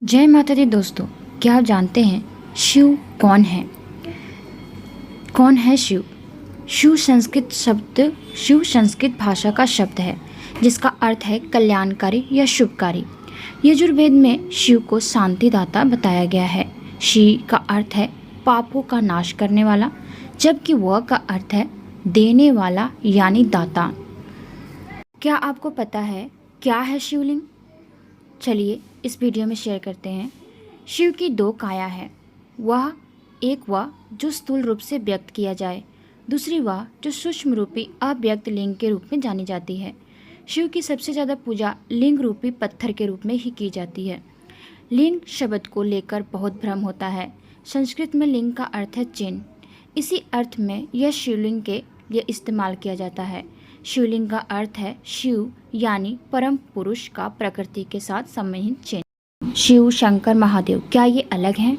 जय माता दी दोस्तों, क्या आप जानते हैं शिव कौन है? कौन है शिव? शिव संस्कृत भाषा का शब्द है जिसका अर्थ है कल्याणकारी या शुभकारी। यजुर्वेद में शिव को शांतिदाता बताया गया है। शिव का अर्थ है पापों का नाश करने वाला, जबकि वह का अर्थ है देने वाला यानी दाता। क्या आपको पता है क्या है शिवलिंग? चलिए इस वीडियो में शेयर करते हैं। शिव की दो काया है, एक वह जो स्थूल रूप से व्यक्त किया जाए, दूसरी वह जो सूक्ष्म रूपी अव्यक्त लिंग के रूप में जानी जाती है। शिव की सबसे ज़्यादा पूजा लिंग रूपी पत्थर के रूप में ही की जाती है। लिंग शब्द को लेकर बहुत भ्रम होता है। संस्कृत में लिंग का अर्थ है चिन्ह, इसी अर्थ में यह शिवलिंग के लिए इस्तेमाल किया जाता है। शिवलिंग का अर्थ है शिव यानी परम पुरुष का प्रकृति के साथ संबंधित चिन्ह। शिव, शंकर, महादेव, क्या ये अलग हैं?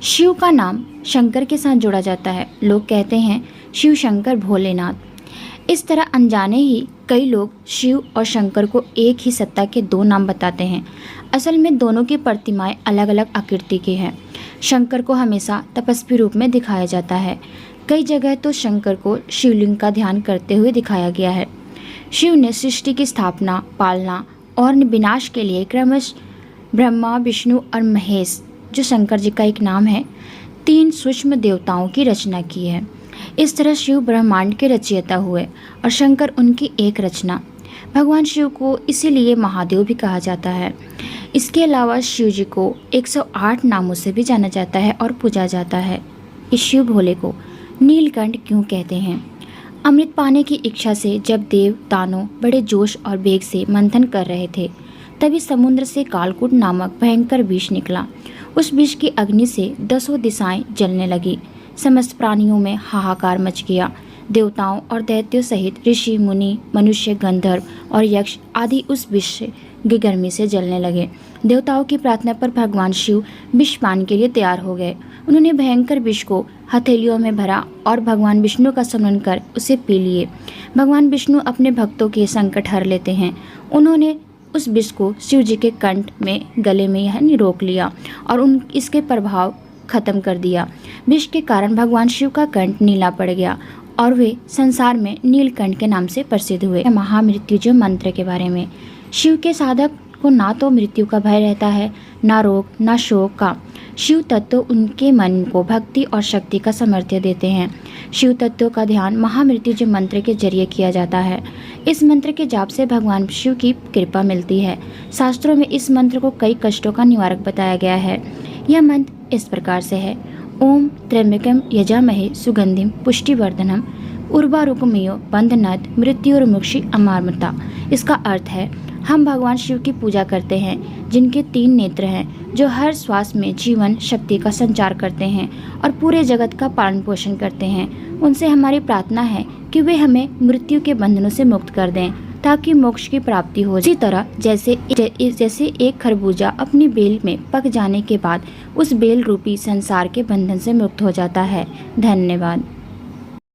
शिव का नाम शंकर के साथ जोड़ा जाता है। लोग कहते हैं शिव शंकर भोलेनाथ। इस तरह अनजाने ही कई लोग शिव और शंकर को एक ही सत्ता के दो नाम बताते हैं। असल में दोनों की प्रतिमाएं अलग अलग आकृति की हैं। शंकर को हमेशा तपस्वी रूप में दिखाया जाता है। कई जगह तो शंकर को शिवलिंग का ध्यान करते हुए दिखाया गया है। शिव ने सृष्टि की स्थापना, पालना और विनाश के लिए क्रमशः ब्रह्मा, विष्णु और महेश, जो शंकर जी का एक नाम है, 3 सूक्ष्म देवताओं की रचना की है। इस तरह शिव ब्रह्मांड के रचयिता हुए और शंकर उनकी एक रचना। भगवान शिव को इसीलिए महादेव भी कहा जाता है। इसके अलावा शिव जी को 108 नामों से भी जाना जाता है और पूजा जाता है। इस शिव भोले को नीलकंठ क्यों कहते हैं? अमृत पाने की इच्छा से जब देव दानव बड़े जोश और वेग से मंथन कर रहे थे, तभी समुद्र से कालकूट नामक भयंकर विष निकला। उस विष की अग्नि से 10 दिशाएं जलने लगी। समस्त प्राणियों में हाहाकार मच गया। देवताओं और दैत्यों सहित ऋषि, मुनि, मनुष्य, गंधर्व और यक्ष आदि उस विष की गर्मी से जलने लगे। देवताओं की प्रार्थना पर भगवान शिव विष पान के लिए तैयार हो गए। उन्होंने भयंकर विष को हथेलियों में भरा और भगवान विष्णु का स्मरण कर उसे पी लिए। भगवान विष्णु अपने भक्तों के संकट हर लेते हैं। उन्होंने उस विष को शिव जी के कंठ में, गले में यानी रोक लिया और इसके प्रभाव खत्म कर दिया। विष के कारण भगवान शिव का कंठ नीला पड़ गया और वे संसार में नीलकंठ के नाम से प्रसिद्ध हुए। महामृत्युंजय मंत्र के बारे में, शिव के साधक को ना तो मृत्यु का भय रहता है, ना रोग, ना शोक का। शिव तत्व उनके मन को भक्ति और शक्ति का सामर्थ्य देते हैं। शिव तत्व का ध्यान महामृत्युंजय मंत्र के जरिए किया जाता है। इस मंत्र के जाप से भगवान शिव की कृपा मिलती है। शास्त्रों में इस मंत्र को कई कष्टों का निवारक बताया गया है। यह मंत्र इस प्रकार से है: ओम त्र्यंबकम यजामहे सुगंधिम पुष्टिवर्धनम उर्वारुकमियो बंधनात् मृत्युर्मुक्षि अमामृता। इसका अर्थ है, हम भगवान शिव की पूजा करते हैं जिनके 3 नेत्र हैं, जो हर श्वास में जीवन शक्ति का संचार करते हैं और पूरे जगत का पालन पोषण करते हैं। उनसे हमारी प्रार्थना है कि वे हमें मृत्यु के बंधनों से मुक्त कर दें ताकि मोक्ष की प्राप्ति हो। इसी तरह जैसे एक खरबूजा अपनी बेल में पक जाने के बाद उस बेल रूपी संसार के बंधन से मुक्त हो जाता है। धन्यवाद।